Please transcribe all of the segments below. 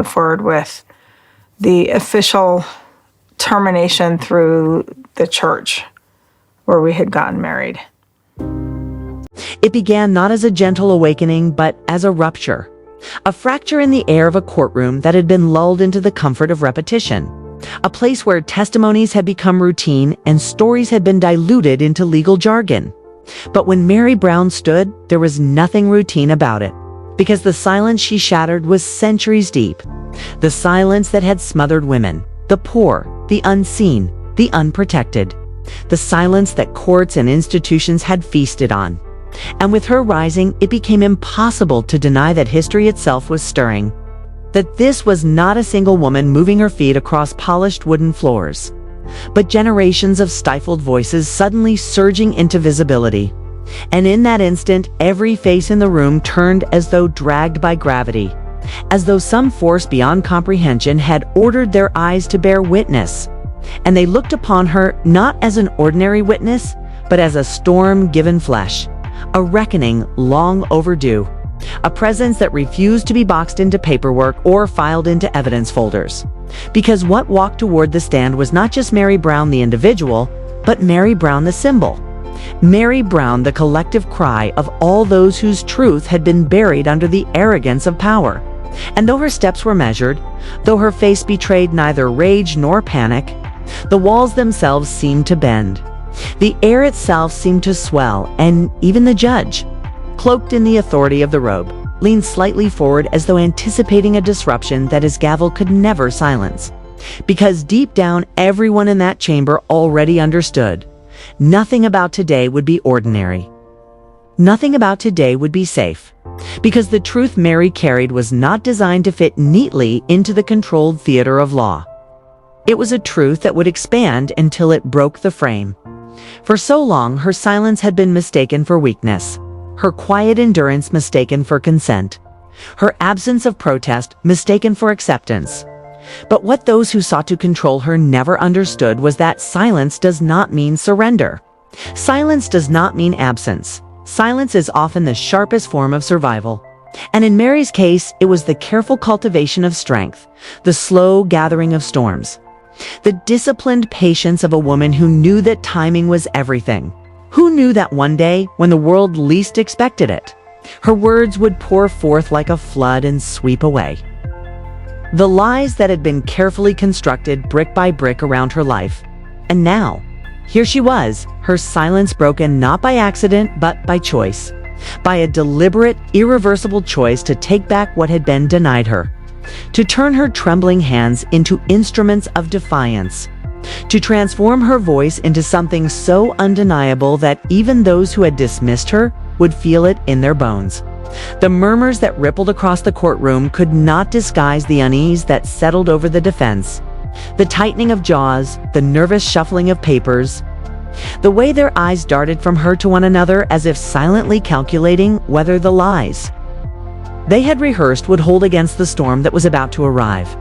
move forward with the official termination through the church where we had gotten married. It began not as a gentle awakening, but as a rupture. A fracture in the air of a courtroom that had been lulled into the comfort of repetition. A place where testimonies had become routine and stories had been diluted into legal jargon. But when Mary Brown stood, there was nothing routine about it, because the silence she shattered was centuries deep. The silence that had smothered women, the poor, the unseen, the unprotected. The silence that courts and institutions had feasted on. And with her rising, it became impossible to deny that history itself was stirring. That this was not a single woman moving her feet across polished wooden floors, but generations of stifled voices suddenly surging into visibility. And in that instant, every face in the room turned as though dragged by gravity, as though some force beyond comprehension had ordered their eyes to bear witness. And they looked upon her not as an ordinary witness, but as a storm given flesh, a reckoning long overdue, a presence that refused to be boxed into paperwork or filed into evidence folders. Because what walked toward the stand was not just Mary Brown the individual, but Mary Brown the symbol. Mary Brown, the collective cry of all those whose truth had been buried under the arrogance of power. And though her steps were measured, though her face betrayed neither rage nor panic, the walls themselves seemed to bend. The air itself seemed to swell, and even the judge, cloaked in the authority of the robe, leaned slightly forward as though anticipating a disruption that his gavel could never silence. Because deep down, everyone in that chamber already understood. Nothing about today would be ordinary. Nothing about today would be safe. Because the truth Mary carried was not designed to fit neatly into the controlled theater of law. It was a truth that would expand until it broke the frame. For so long, her silence had been mistaken for weakness, her quiet endurance mistaken for consent, her absence of protest mistaken for acceptance. But what those who sought to control her never understood was that silence does not mean surrender. Silence does not mean absence. Silence is often the sharpest form of survival. And in Mary's case, it was the careful cultivation of strength, the slow gathering of storms. The disciplined patience of a woman who knew that timing was everything. Who knew that one day, when the world least expected it, her words would pour forth like a flood and sweep away the lies that had been carefully constructed brick by brick around her life. And now, here she was, her silence broken not by accident, but by choice. By a deliberate, irreversible choice to take back what had been denied her. To turn her trembling hands into instruments of defiance. To transform her voice into something so undeniable that even those who had dismissed her would feel it in their bones. The murmurs that rippled across the courtroom could not disguise the unease that settled over the defense. The tightening of jaws, the nervous shuffling of papers, the way their eyes darted from her to one another as if silently calculating whether the lies they had rehearsed would hold against the storm that was about to arrive.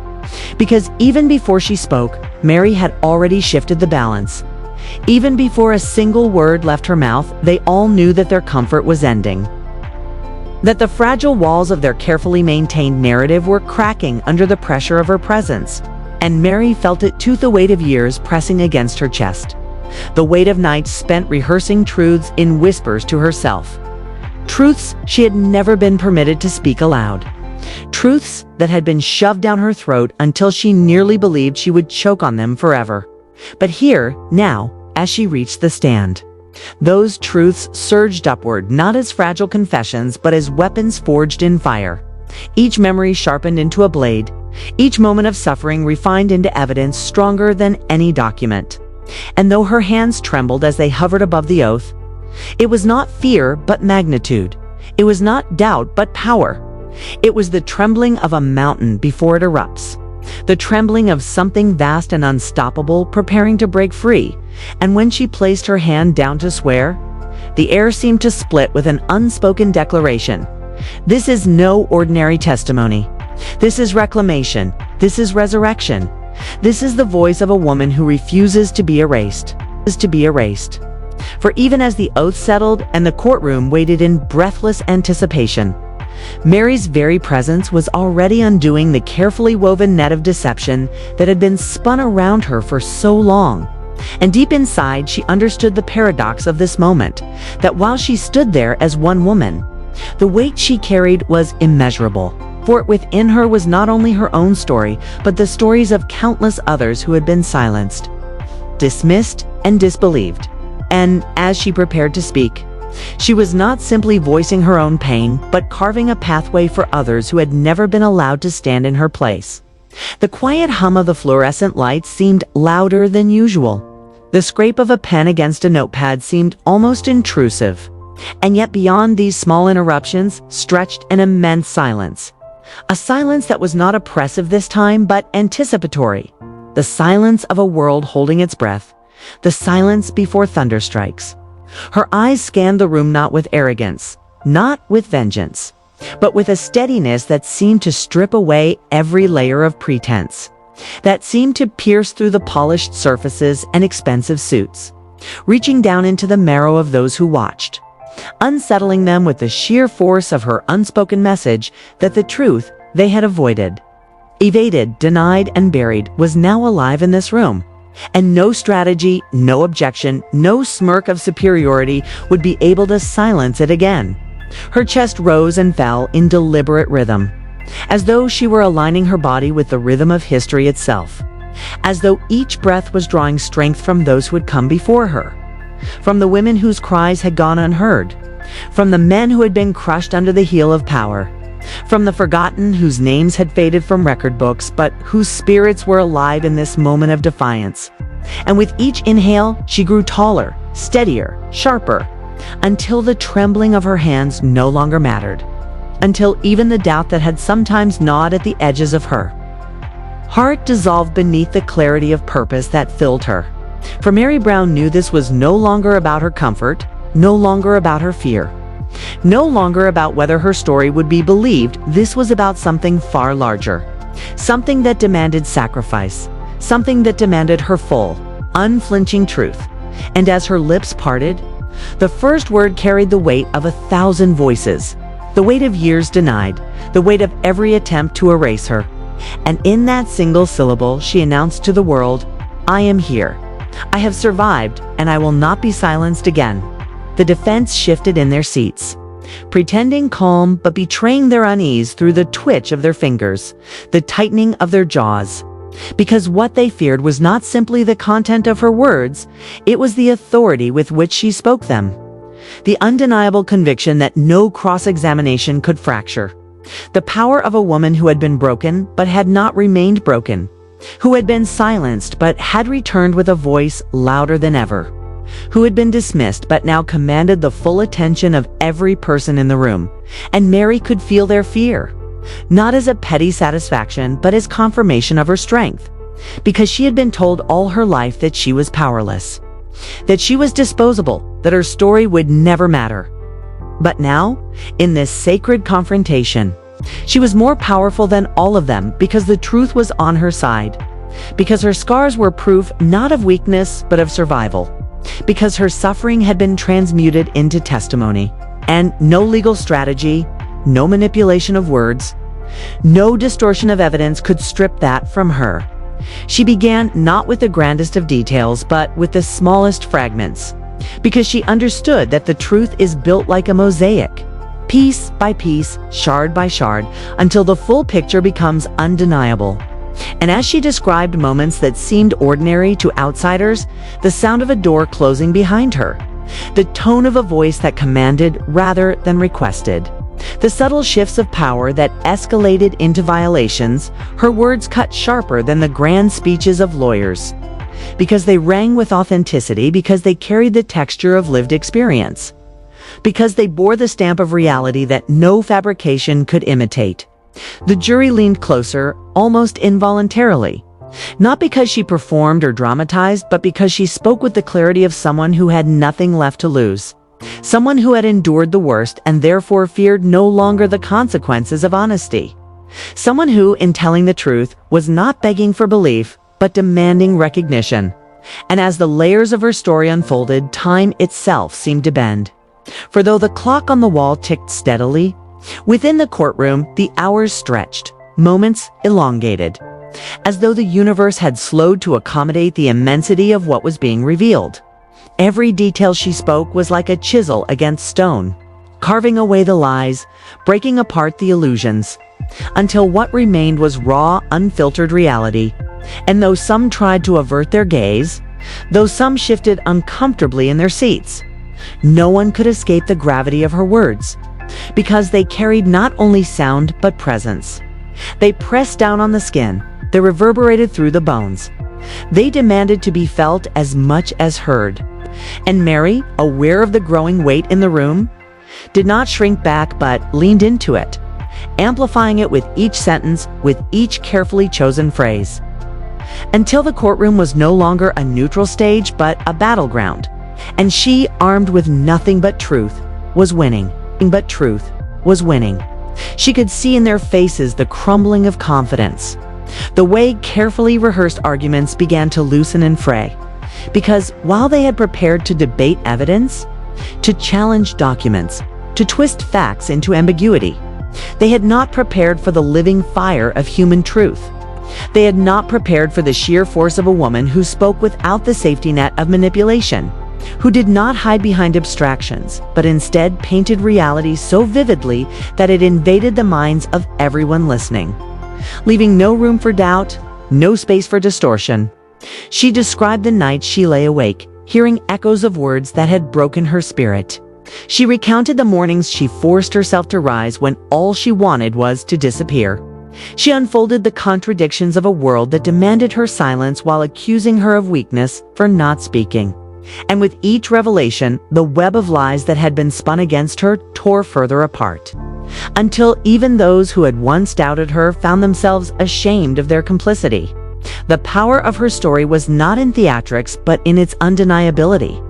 Because even before she spoke, Mary had already shifted the balance. Even before a single word left her mouth, they all knew that their comfort was ending. That the fragile walls of their carefully maintained narrative were cracking under the pressure of her presence. And Mary felt it too, the weight of years pressing against her chest. The weight of nights spent rehearsing truths in whispers to herself. Truths she had never been permitted to speak aloud. Truths that had been shoved down her throat until she nearly believed she would choke on them forever. But here, now, as she reached the stand, those truths surged upward, not as fragile confessions, but as weapons forged in fire. Each memory sharpened into a blade, each moment of suffering refined into evidence stronger than any document. And though her hands trembled as they hovered above the oath, it was not fear but magnitude. It was not doubt but power. It was the trembling of a mountain before it erupts. The trembling of something vast and unstoppable preparing to break free. And when she placed her hand down to swear, the air seemed to split with an unspoken declaration. This is no ordinary testimony. This is reclamation. This is resurrection. This is the voice of a woman who refuses to be erased. For even as the oath settled and the courtroom waited in breathless anticipation, Mary's very presence was already undoing the carefully woven net of deception that had been spun around her for so long. And deep inside, she understood the paradox of this moment, that while she stood there as one woman, the weight she carried was immeasurable. For within her was not only her own story, but the stories of countless others who had been silenced, dismissed, and disbelieved. And as she prepared to speak, she was not simply voicing her own pain, but carving a pathway for others who had never been allowed to stand in her place. The quiet hum of the fluorescent lights seemed louder than usual. The scrape of a pen against a notepad seemed almost intrusive. And yet beyond these small interruptions stretched an immense silence. A silence that was not oppressive this time, but anticipatory. The silence of a world holding its breath. The silence before thunder strikes. Her eyes scanned the room not with arrogance, not with vengeance, but with a steadiness that seemed to strip away every layer of pretense, that seemed to pierce through the polished surfaces and expensive suits, reaching down into the marrow of those who watched, unsettling them with the sheer force of her unspoken message that the truth they had avoided, evaded, denied, and buried was now alive in this room. And no strategy, no objection, no smirk of superiority would be able to silence it again. Her chest rose and fell in deliberate rhythm, as though she were aligning her body with the rhythm of history itself, as though each breath was drawing strength from those who had come before her, from the women whose cries had gone unheard, from the men who had been crushed under the heel of power, from the forgotten whose names had faded from record books, but whose spirits were alive in this moment of defiance. And with each inhale, she grew taller, steadier, sharper, until the trembling of her hands no longer mattered, until even the doubt that had sometimes gnawed at the edges of her heart dissolved beneath the clarity of purpose that filled her. For Mary Brown knew this was no longer about her comfort, no longer about her fear, no longer about whether her story would be believed. This was about something far larger, something that demanded sacrifice, something that demanded her full, unflinching truth. And as her lips parted, the first word carried the weight of 1,000 voices, the weight of years denied, the weight of every attempt to erase her. And in that single syllable, she announced to the world, "I am here. I have survived, and I will not be silenced again." The defense shifted in their seats, pretending calm but betraying their unease through the twitch of their fingers, the tightening of their jaws. Because what they feared was not simply the content of her words, it was the authority with which she spoke them. The undeniable conviction that no cross-examination could fracture. The power of a woman who had been broken but had not remained broken, who had been silenced but had returned with a voice louder than ever, who had been dismissed but now commanded the full attention of every person in the room. And Mary could feel their fear, not as a petty satisfaction, but as confirmation of her strength, because she had been told all her life that she was powerless, that she was disposable, that her story would never matter. But now, in this sacred confrontation, she was more powerful than all of them, because the truth was on her side, because her scars were proof not of weakness but of survival, because her suffering had been transmuted into testimony. And no legal strategy, no manipulation of words, no distortion of evidence could strip that from her. She began not with the grandest of details, but with the smallest fragments, because she understood that the truth is built like a mosaic, piece by piece, shard by shard, until the full picture becomes undeniable. And as she described moments that seemed ordinary to outsiders, the sound of a door closing behind her, the tone of a voice that commanded rather than requested, the subtle shifts of power that escalated into violations, her words cut sharper than the grand speeches of lawyers, because they rang with authenticity, because they carried the texture of lived experience, because they bore the stamp of reality that no fabrication could imitate. The jury leaned closer, almost involuntarily, not because she performed or dramatized, but because she spoke with the clarity of someone who had nothing left to lose, someone who had endured the worst and therefore feared no longer the consequences of honesty, someone who, in telling the truth, was not begging for belief, but demanding recognition. And as the layers of her story unfolded, time itself seemed to bend. For though the clock on the wall ticked steadily, Within the courtroom, the hours stretched, moments elongated, as though the universe had slowed to accommodate the immensity of what was being revealed. Every detail she spoke was like a chisel against stone, carving away the lies, breaking apart the illusions, until what remained was raw, unfiltered reality. And though some tried to avert their gaze, though some shifted uncomfortably in their seats, no one could escape the gravity of her words, because they carried not only sound but presence. They pressed down on the skin, they reverberated through the bones. They demanded to be felt as much as heard. And Mary, aware of the growing weight in the room, did not shrink back but leaned into it, amplifying it with each sentence, with each carefully chosen phrase, until the courtroom was no longer a neutral stage but a battleground, and she, armed with nothing but truth, was winning. But truth was winning. She could see in their faces the crumbling of confidence, the way carefully rehearsed arguments began to loosen and fray, because while they had prepared to debate evidence, to challenge documents, to twist facts into ambiguity, they had not prepared for the living fire of human truth. They had not prepared for the sheer force of a woman who spoke without the safety net of manipulation, who did not hide behind abstractions, but instead painted reality so vividly that it invaded the minds of everyone listening, leaving no room for doubt, no space for distortion. She described the nights she lay awake, hearing echoes of words that had broken her spirit. She recounted the mornings she forced herself to rise when all she wanted was to disappear. She unfolded the contradictions of a world that demanded her silence while accusing her of weakness for not speaking. And with each revelation, the web of lies that had been spun against her tore further apart, until even those who had once doubted her found themselves ashamed of their complicity. The power of her story was not in theatrics, but in its undeniability,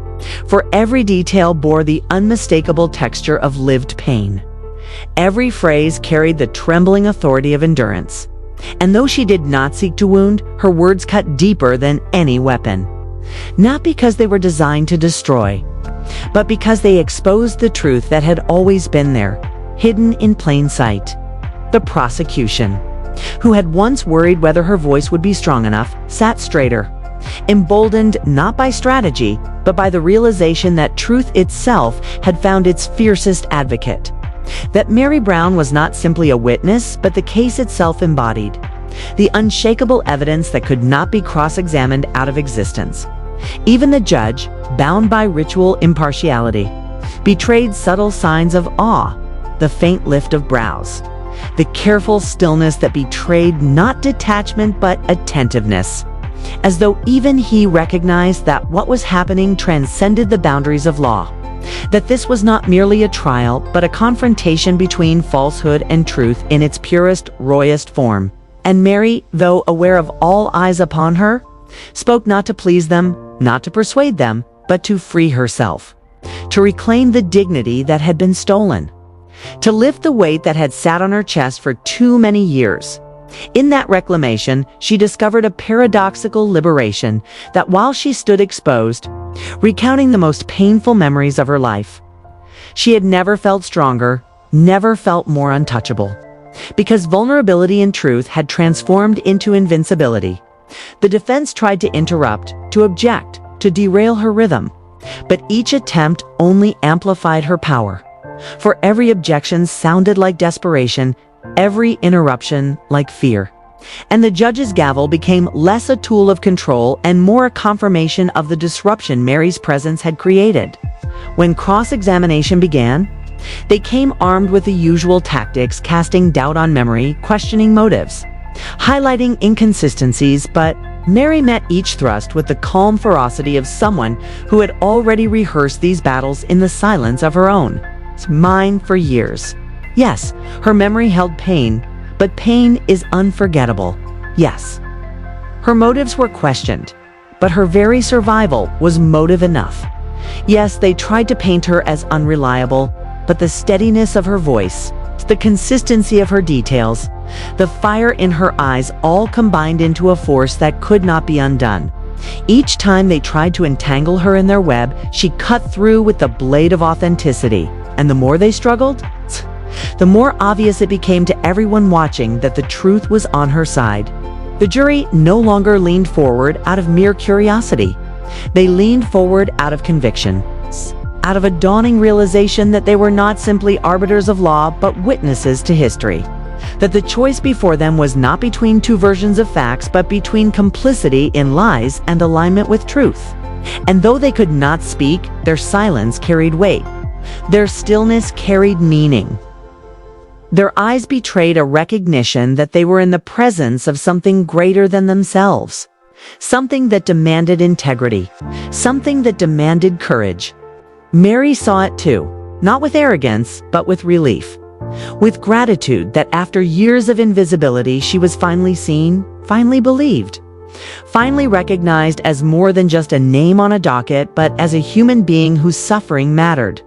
for every detail bore the unmistakable texture of lived pain. Every phrase carried the trembling authority of endurance. And though she did not seek to wound, her words cut deeper than any weapon. Not because they were designed to destroy, but because they exposed the truth that had always been there, hidden in plain sight. The prosecution, who had once worried whether her voice would be strong enough, sat straighter, emboldened not by strategy, but by the realization that truth itself had found its fiercest advocate. That Mary Brown was not simply a witness, but the case itself embodied the unshakable evidence that could not be cross-examined out of existence. Even the judge, bound by ritual impartiality, betrayed subtle signs of awe, the faint lift of brows, the careful stillness that betrayed not detachment but attentiveness, as though even he recognized that what was happening transcended the boundaries of law, that this was not merely a trial but a confrontation between falsehood and truth in its purest, rawest form. And Mary, though aware of all eyes upon her, spoke not to please them, not to persuade them, but to free herself, to reclaim the dignity that had been stolen, to lift the weight that had sat on her chest for too many years. In that reclamation, she discovered a paradoxical liberation that while she stood exposed, recounting the most painful memories of her life, she had never felt stronger, never felt more untouchable. Because vulnerability in truth had transformed into invincibility. The defense tried to interrupt, to object, to derail her rhythm, but each attempt only amplified her power. For every objection sounded like desperation, every interruption like fear. And the judge's gavel became less a tool of control and more a confirmation of the disruption Mary's presence had created. When cross-examination began, they came armed with the usual tactics, casting doubt on memory, questioning motives, highlighting inconsistencies, but Mary met each thrust with the calm ferocity of someone who had already rehearsed these battles in the silence of her own mind for years. Yes, her memory held pain, but pain is unforgettable. Yes, her motives were questioned, but her very survival was motive enough. Yes, they tried to paint her as unreliable, but the steadiness of her voice, the consistency of her details, the fire in her eyes all combined into a force that could not be undone. Each time they tried to entangle her in their web, she cut through with the blade of authenticity. And the more they struggled, the more obvious it became to everyone watching that the truth was on her side. The jury no longer leaned forward out of mere curiosity. They leaned forward out of conviction, out of a dawning realization that they were not simply arbiters of law but witnesses to history. That the choice before them was not between two versions of facts but between complicity in lies and alignment with truth. And though they could not speak, their silence carried weight. Their stillness carried meaning. Their eyes betrayed a recognition that they were in the presence of something greater than themselves. Something that demanded integrity. Something that demanded courage. Mary saw it too, not with arrogance, but with relief. With gratitude that after years of invisibility, she was finally seen, finally believed. Finally recognized as more than just a name on a docket, but as a human being whose suffering mattered,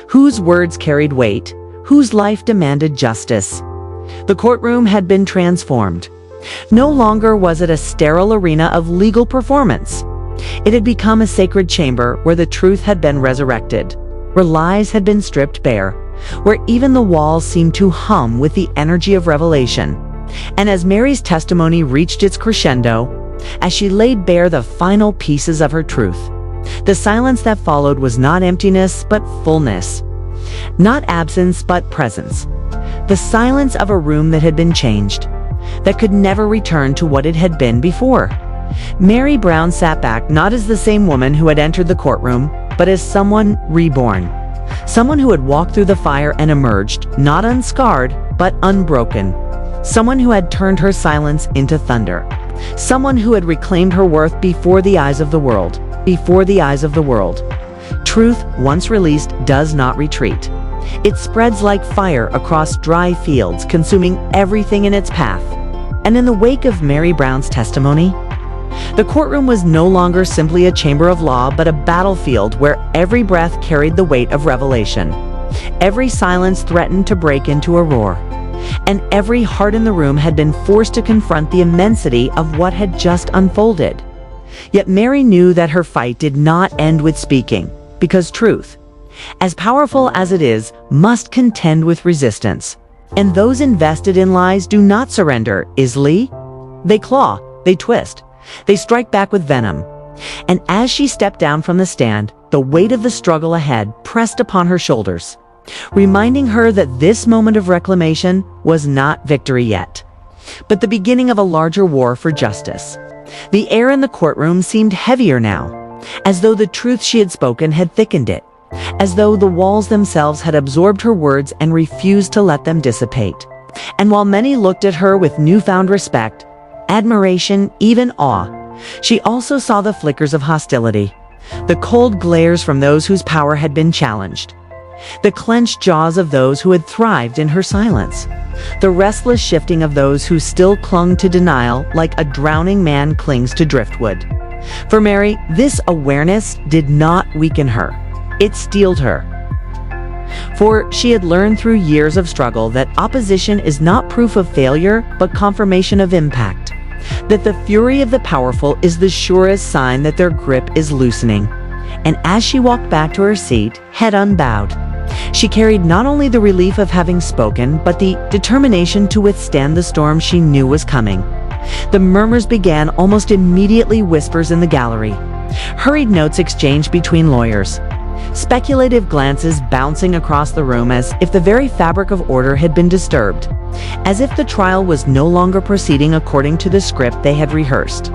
whose words carried weight, whose life demanded justice. The courtroom had been transformed. No longer was it a sterile arena of legal performance. It had become a sacred chamber where the truth had been resurrected, where lies had been stripped bare, where even the walls seemed to hum with the energy of revelation. And as Mary's testimony reached its crescendo, as she laid bare the final pieces of her truth, the silence that followed was not emptiness but fullness, not absence but presence. The silence of a room that had been changed, that could never return to what it had been before. Mary Brown sat back not as the same woman who had entered the courtroom, but as someone reborn. Someone who had walked through the fire and emerged, not unscarred, but unbroken. Someone who had turned her silence into thunder. Someone who had reclaimed her worth before the eyes of the world. Before the eyes of the world. Truth, once released, does not retreat. It spreads like fire across dry fields, consuming everything in its path. And in the wake of Mary Brown's testimony, the courtroom was no longer simply a chamber of law, but a battlefield where every breath carried the weight of revelation. Every silence threatened to break into a roar. And every heart in the room had been forced to confront the immensity of what had just unfolded. Yet Mary knew that her fight did not end with speaking, because truth, as powerful as it is, must contend with resistance. And those invested in lies do not surrender easily. They claw, they twist, they strike back with venom. And as she stepped down from the stand, the weight of the struggle ahead pressed upon her shoulders, reminding her that this moment of reclamation was not victory yet, but the beginning of a larger war for justice. The air in the courtroom seemed heavier now, as though the truth she had spoken had thickened it, as though the walls themselves had absorbed her words and refused to let them dissipate. And while many looked at her with newfound respect, admiration, even awe, she also saw the flickers of hostility, the cold glares from those whose power had been challenged, the clenched jaws of those who had thrived in her silence, the restless shifting of those who still clung to denial like a drowning man clings to driftwood. For Mary, this awareness did not weaken her. It steeled her. For she had learned through years of struggle that opposition is not proof of failure, but confirmation of impact. That the fury of the powerful is the surest sign that their grip is loosening. And as she walked back to her seat, head unbowed, she carried not only the relief of having spoken, but the determination to withstand the storm she knew was coming. The murmurs began almost immediately, whispers in the gallery, hurried notes exchanged between lawyers, speculative glances bouncing across the room as if the very fabric of order had been disturbed, as if the trial was no longer proceeding according to the script they had rehearsed.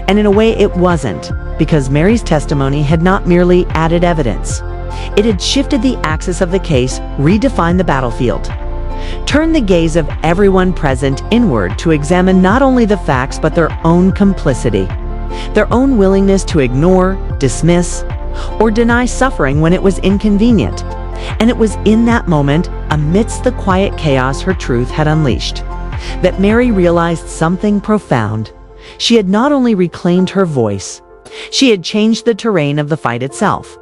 And in a way it wasn't, because Mary's testimony had not merely added evidence. It had shifted the axis of the case, redefined the battlefield, turned the gaze of everyone present inward to examine not only the facts but their own complicity, their own willingness to ignore, dismiss, or deny suffering when it was inconvenient. And it was in that moment, amidst the quiet chaos her truth had unleashed, that Mary realized something profound. She had not only reclaimed her voice, she had changed the terrain of the fight itself.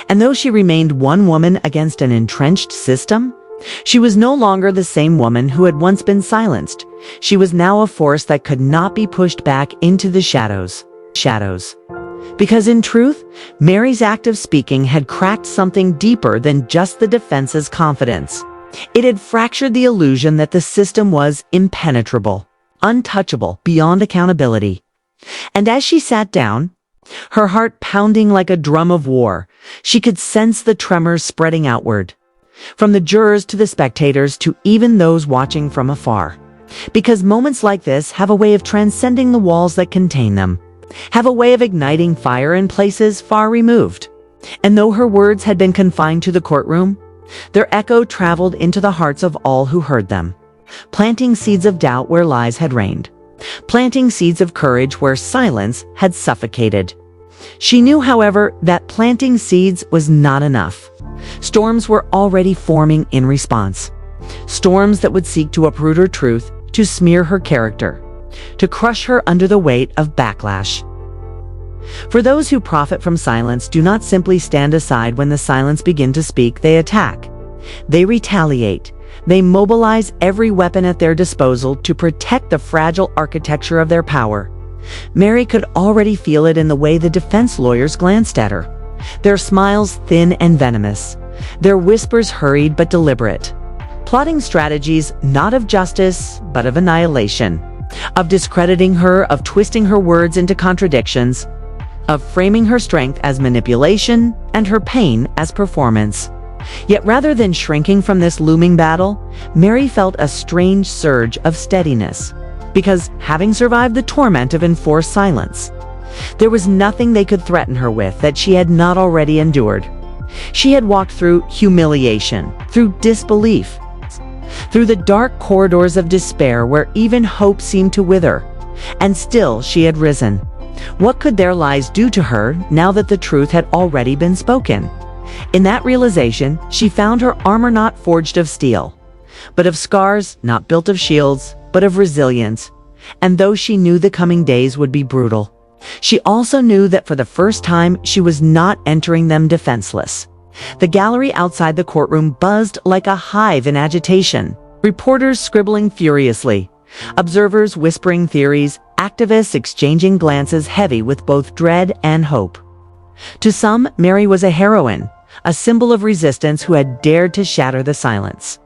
And though she remained one woman against an entrenched system, she was no longer the same woman who had once been silenced. She was now a force that could not be pushed back into the shadows. Because in truth, Mary's act of speaking had cracked something deeper than just the defense's confidence. It had fractured the illusion that the system was impenetrable, untouchable, beyond accountability. And as she sat down, her heart pounding like a drum of war, she could sense the tremors spreading outward, from the jurors to the spectators to even those watching from afar. Because moments like this have a way of transcending the walls that contain them, have a way of igniting fire in places far removed. And though her words had been confined to the courtroom, their echo traveled into the hearts of all who heard them, planting seeds of doubt where lies had reigned, planting seeds of courage where silence had suffocated. She knew, however, that planting seeds was not enough. Storms were already forming in response. Storms that would seek to uproot her truth, to smear her character, to crush her under the weight of backlash. For those who profit from silence do not simply stand aside when the silence begin to speak, they attack. They retaliate. They mobilize every weapon at their disposal to protect the fragile architecture of their power. Mary could already feel it in the way the defense lawyers glanced at her. Their smiles thin and venomous, their whispers hurried but deliberate, plotting strategies not of justice but of annihilation, of discrediting her, of twisting her words into contradictions, of framing her strength as manipulation and her pain as performance. Yet rather than shrinking from this looming battle, Mary felt a strange surge of steadiness, because having survived the torment of enforced silence, there was nothing they could threaten her with that she had not already endured. She had walked through humiliation, through disbelief, through the dark corridors of despair where even hope seemed to wither, and still she had risen. What could their lies do to her now that the truth had already been spoken? In that realization, she found her armor not forged of steel, but of scars, not built of shields, but of resilience. And though she knew the coming days would be brutal, she also knew that for the first time she was not entering them defenseless. The gallery outside the courtroom buzzed like a hive in agitation, reporters scribbling furiously, observers whispering theories, activists exchanging glances heavy with both dread and hope. To some, Mary was a heroine, a symbol of resistance who had dared to shatter the silence.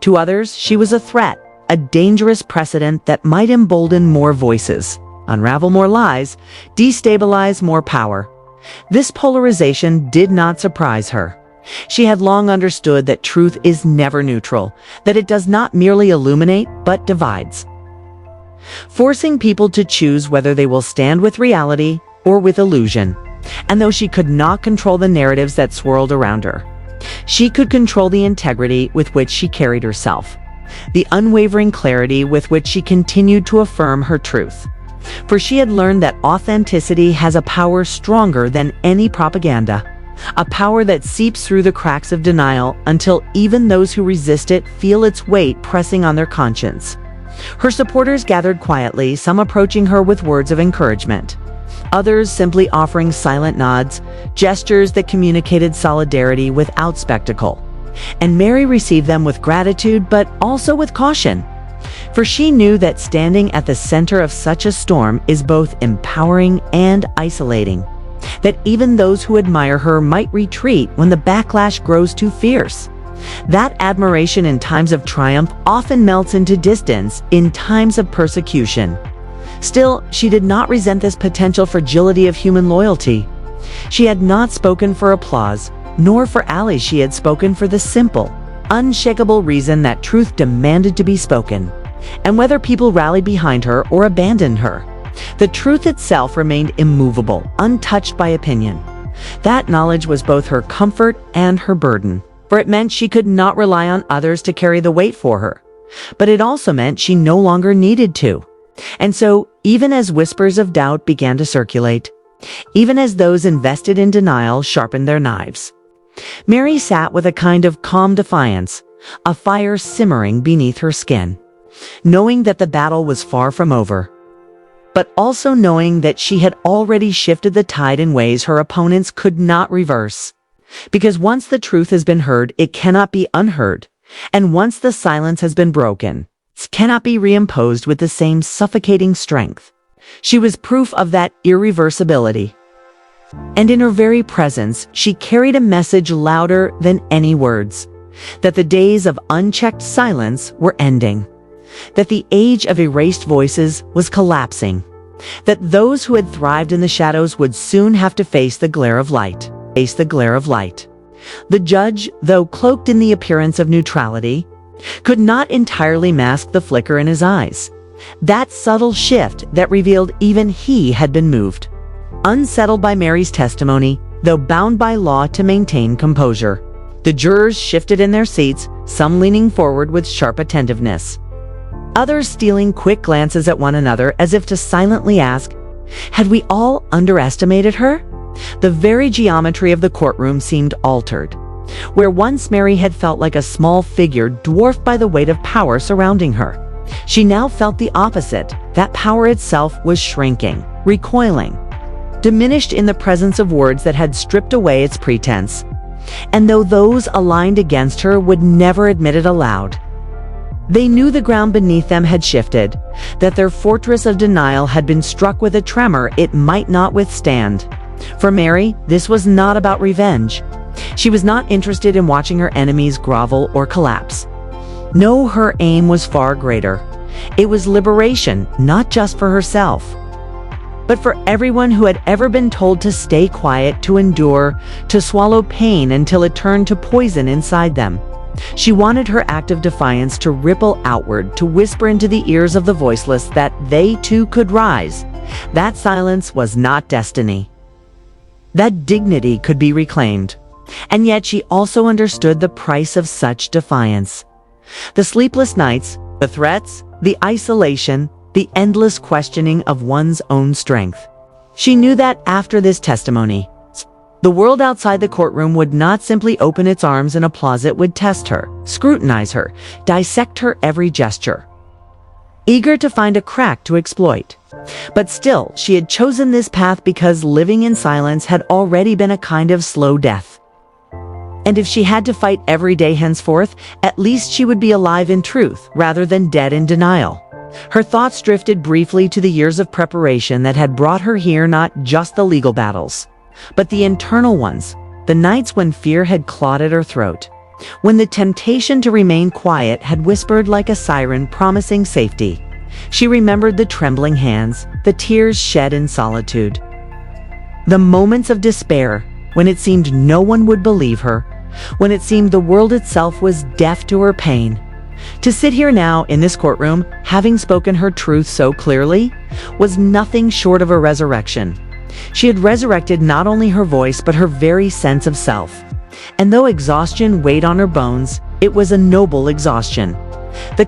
To others, she was a threat, a dangerous precedent that might embolden more voices, unravel more lies, destabilize more power. This polarization did not surprise her. She had long understood that truth is never neutral, that it does not merely illuminate, but divides, forcing people to choose whether they will stand with reality or with illusion. And though she could not control the narratives that swirled around her, she could control the integrity with which she carried herself, the unwavering clarity with which she continued to affirm her truth. For she had learned that authenticity has a power stronger than any propaganda, a power that seeps through the cracks of denial until even those who resist it feel its weight pressing on their conscience. Her supporters gathered quietly, some approaching her with words of encouragement, others simply offering silent nods, gestures that communicated solidarity without spectacle. And Mary received them with gratitude, but also with caution. For she knew that standing at the center of such a storm is both empowering and isolating, that even those who admire her might retreat when the backlash grows too fierce. That admiration in times of triumph often melts into distance in times of persecution. Still, she did not resent this potential fragility of human loyalty. She had not spoken for applause, nor for allies. She had spoken for the simple, unshakable reason that truth demanded to be spoken. And whether people rallied behind her or abandoned her, the truth itself remained immovable, untouched by opinion. That knowledge was both her comfort and her burden, for it meant she could not rely on others to carry the weight for her. But it also meant she no longer needed to. And so, even as whispers of doubt began to circulate, even as those invested in denial sharpened their knives, Mary sat with a kind of calm defiance, a fire simmering beneath her skin, knowing that the battle was far from over, but also knowing that she had already shifted the tide in ways her opponents could not reverse. Because once the truth has been heard, it cannot be unheard, and once the silence has been broken, it cannot be reimposed with the same suffocating strength. She was proof of that irreversibility. And in her very presence, she carried a message louder than any words. that the days of unchecked silence were ending, that the age of erased voices was collapsing, that those who had thrived in the shadows would soon have to face the glare of light. The judge, though cloaked in the appearance of neutrality, could not entirely mask the flicker in his eyes, that subtle shift that revealed even he had been moved. Unsettled by Mary's testimony, though bound by law to maintain composure, the jurors shifted in their seats, some leaning forward with sharp attentiveness, others stealing quick glances at one another as if to silently ask, had we all underestimated her? The very geometry of the courtroom seemed altered. Where once Mary had felt like a small figure dwarfed by the weight of power surrounding her, she now felt the opposite. That power itself was shrinking, recoiling, diminished in the presence of words that had stripped away its pretense. And though those aligned against her would never admit it aloud, they knew the ground beneath them had shifted, that their fortress of denial had been struck with a tremor it might not withstand. For Mary, this was not about revenge. She was not interested in watching her enemies grovel or collapse. No, her aim was far greater. It was liberation, not just for herself, but for everyone who had ever been told to stay quiet, to endure, to swallow pain until it turned to poison inside them. She wanted her act of defiance to ripple outward, to whisper into the ears of the voiceless that they too could rise. That silence was not destiny. That dignity could be reclaimed. And yet she also understood the price of such defiance. The sleepless nights, the threats, the isolation, the endless questioning of one's own strength. She knew that after this testimony, the world outside the courtroom would not simply open its arms and applause. It would test her, scrutinize her, dissect her every gesture, eager to find a crack to exploit. But still, she had chosen this path because living in silence had already been a kind of slow death. And if she had to fight every day henceforth, at least she would be alive in truth rather than dead in denial. Her thoughts drifted briefly to the years of preparation that had brought her here, not just the legal battles, but the internal ones, the nights when fear had clawed at her throat, when the temptation to remain quiet had whispered like a siren promising safety. She remembered the trembling hands, the tears shed in solitude, the moments of despair when it seemed no one would believe her, when it seemed the world itself was deaf to her pain. To sit here now in this courtroom, having spoken her truth so clearly, was nothing short of a resurrection. She had resurrected not only her voice, but her very sense of self. And though exhaustion weighed on her bones, it was a noble exhaustion. The